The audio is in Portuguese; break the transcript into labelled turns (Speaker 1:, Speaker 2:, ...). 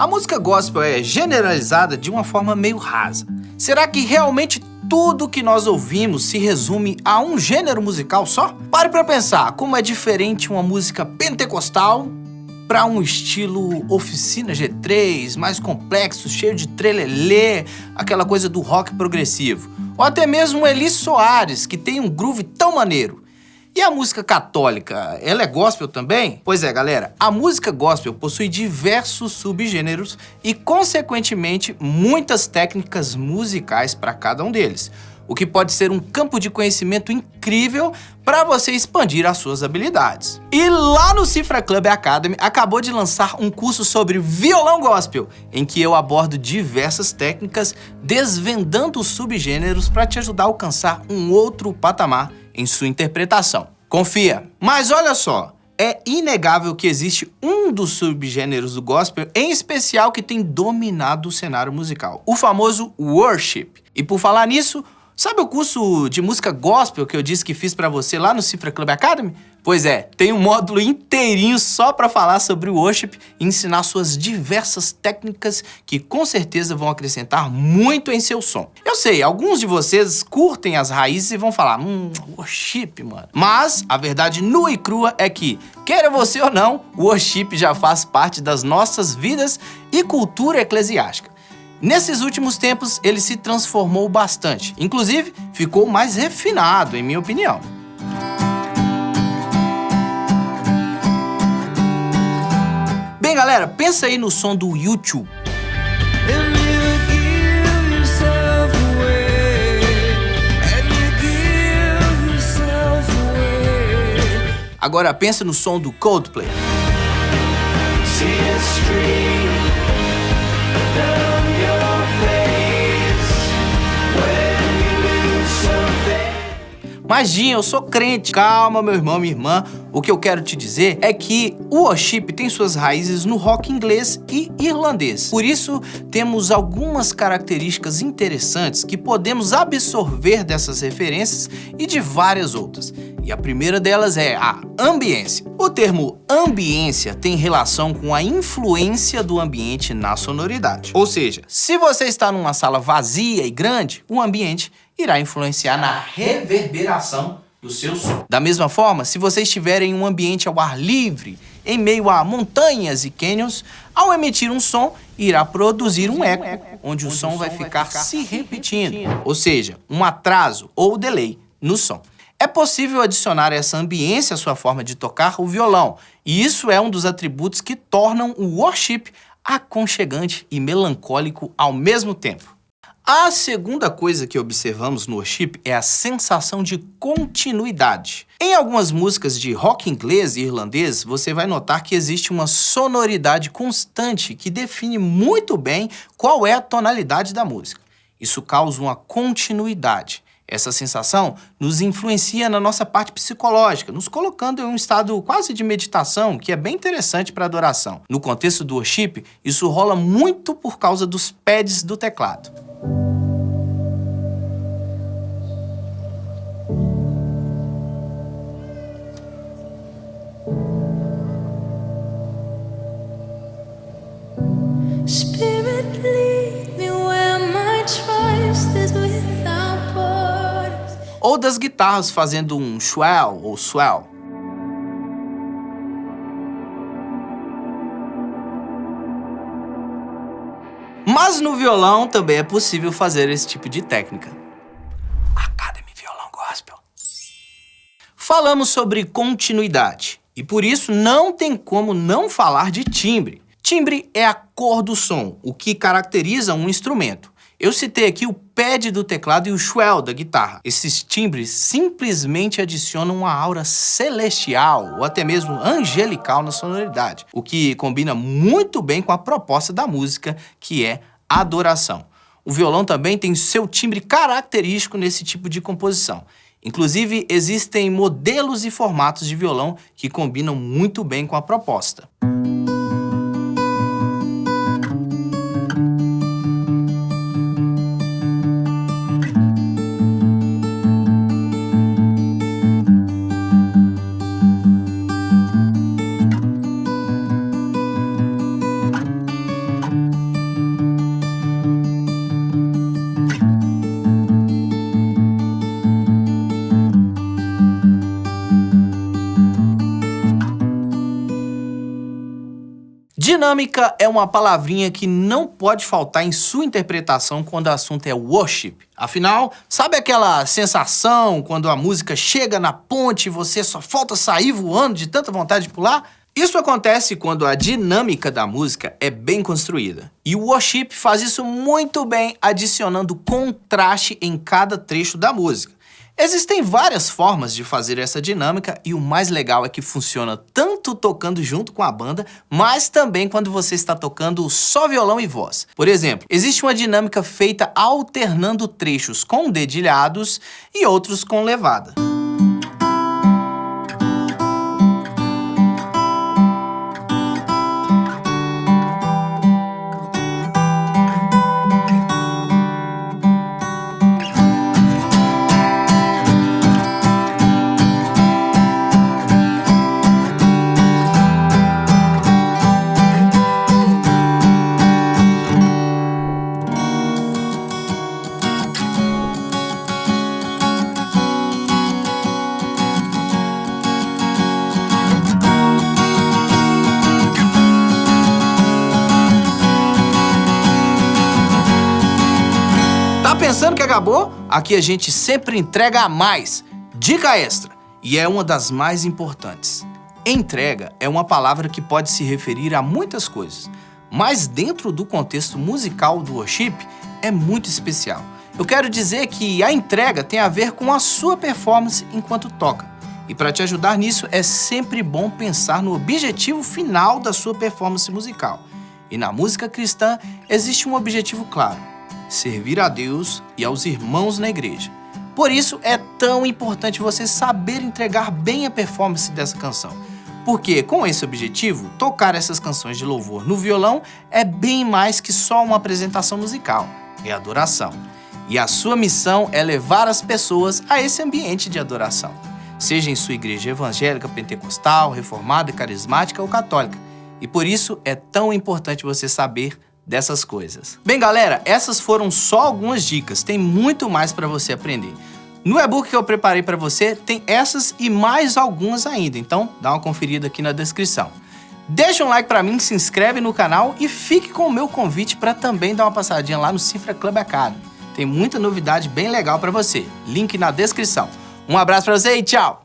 Speaker 1: A música gospel é generalizada de uma forma meio rasa. Será que realmente tudo que nós ouvimos se resume a um gênero musical só? Pare para pensar como é diferente uma música pentecostal para um estilo Oficina G3, mais complexo, cheio de trelelê, aquela coisa do rock progressivo. Ou até mesmo Elis Soares, que tem um groove tão maneiro. E a música católica, ela é gospel também? Pois é, galera, a música gospel possui diversos subgêneros e, consequentemente, muitas técnicas musicais para cada um deles, o que pode ser um campo de conhecimento incrível para você expandir as suas habilidades. E lá no Cifra Club Academy acabou de lançar um curso sobre violão gospel, em que eu abordo diversas técnicas, desvendando os subgêneros para te ajudar a alcançar um outro patamar em sua interpretação. Confia! Mas olha só, é inegável que existe um dos subgêneros do gospel, em especial, que tem dominado o cenário musical, o famoso worship. E por falar nisso, sabe o curso de música gospel que eu disse que fiz pra você lá no Cifra Club Academy? Pois é, tem um módulo inteirinho só pra falar sobre o worship e ensinar suas diversas técnicas que com certeza vão acrescentar muito em seu som. Eu sei, alguns de vocês curtem as raízes e vão falar, worship, mano. Mas a verdade nua e crua é que, queira você ou não, o worship já faz parte das nossas vidas e cultura eclesiástica. Nesses últimos tempos, ele se transformou bastante. Inclusive, ficou mais refinado, em minha opinião. Bem, galera, pensa aí no som do YouTube. Agora pensa no som do Coldplay. Mas, Dinho, eu sou crente. Calma, meu irmão, minha irmã. O que eu quero te dizer é que o worship tem suas raízes no rock inglês e irlandês. Por isso, temos algumas características interessantes que podemos absorver dessas referências e de várias outras. E a primeira delas é a ambiência. O termo ambiência tem relação com a influência do ambiente na sonoridade. Ou seja, se você está numa sala vazia e grande, o ambiente irá influenciar na reverberação do seu som. Da mesma forma, se você estiver em um ambiente ao ar livre, em meio a montanhas e canyons, ao emitir um som, irá produzir um eco, onde o som vai ficar se repetindo, ou seja, um atraso ou delay no som. É possível adicionar essa ambiência à sua forma de tocar o violão, e isso é um dos atributos que tornam o worship aconchegante e melancólico ao mesmo tempo. A segunda coisa que observamos no worship é a sensação de continuidade. Em algumas músicas de rock inglês e irlandês, você vai notar que existe uma sonoridade constante que define muito bem qual é a tonalidade da música. Isso causa uma continuidade. Essa sensação nos influencia na nossa parte psicológica, nos colocando em um estado quase de meditação, que é bem interessante para adoração. No contexto do worship, isso rola muito por causa dos pads do teclado. Ou das guitarras fazendo um swell ou swell. Mas no violão também é possível fazer esse tipo de técnica. Academy Violão Gospel. Falamos sobre continuidade e por isso não tem como não falar de timbre. Timbre é a cor do som, o que caracteriza um instrumento. Eu citei aqui o pad do teclado e o swell da guitarra. Esses timbres simplesmente adicionam uma aura celestial ou até mesmo angelical na sonoridade, o que combina muito bem com a proposta da música, que é adoração. O violão também tem seu timbre característico nesse tipo de composição. Inclusive, existem modelos e formatos de violão que combinam muito bem com a proposta. Dinâmica é uma palavrinha que não pode faltar em sua interpretação quando o assunto é worship. Afinal, sabe aquela sensação quando a música chega na ponte e você só falta sair voando de tanta vontade de pular? Isso acontece quando a dinâmica da música é bem construída. E o worship faz isso muito bem, adicionando contraste em cada trecho da música. Existem várias formas de fazer essa dinâmica e o mais legal é que funciona tanto tocando junto com a banda, mas também quando você está tocando só violão e voz. Por exemplo, existe uma dinâmica feita alternando trechos com dedilhados e outros com levada. Pensando que acabou? Aqui a gente sempre entrega a mais. Dica extra, e é uma das mais importantes. Entrega é uma palavra que pode se referir a muitas coisas, mas dentro do contexto musical do worship é muito especial. Eu quero dizer que a entrega tem a ver com a sua performance enquanto toca. E para te ajudar nisso, é sempre bom pensar no objetivo final da sua performance musical. E na música cristã existe um objetivo claro: servir a Deus e aos irmãos na igreja. Por isso é tão importante você saber entregar bem a performance dessa canção. Porque com esse objetivo, tocar essas canções de louvor no violão é bem mais que só uma apresentação musical, é adoração. E a sua missão é levar as pessoas a esse ambiente de adoração, seja em sua igreja evangélica, pentecostal, reformada, carismática ou católica. E por isso é tão importante você saber dessas coisas. Bem, galera, essas foram só algumas dicas, tem muito mais para você aprender. No e-book que eu preparei para você, tem essas e mais algumas ainda, então dá uma conferida aqui na descrição. Deixa um like para mim, se inscreve no canal e fique com o meu convite para também dar uma passadinha lá no Cifra Club Academy. Tem muita novidade bem legal para você, link na descrição. Um abraço para você e tchau!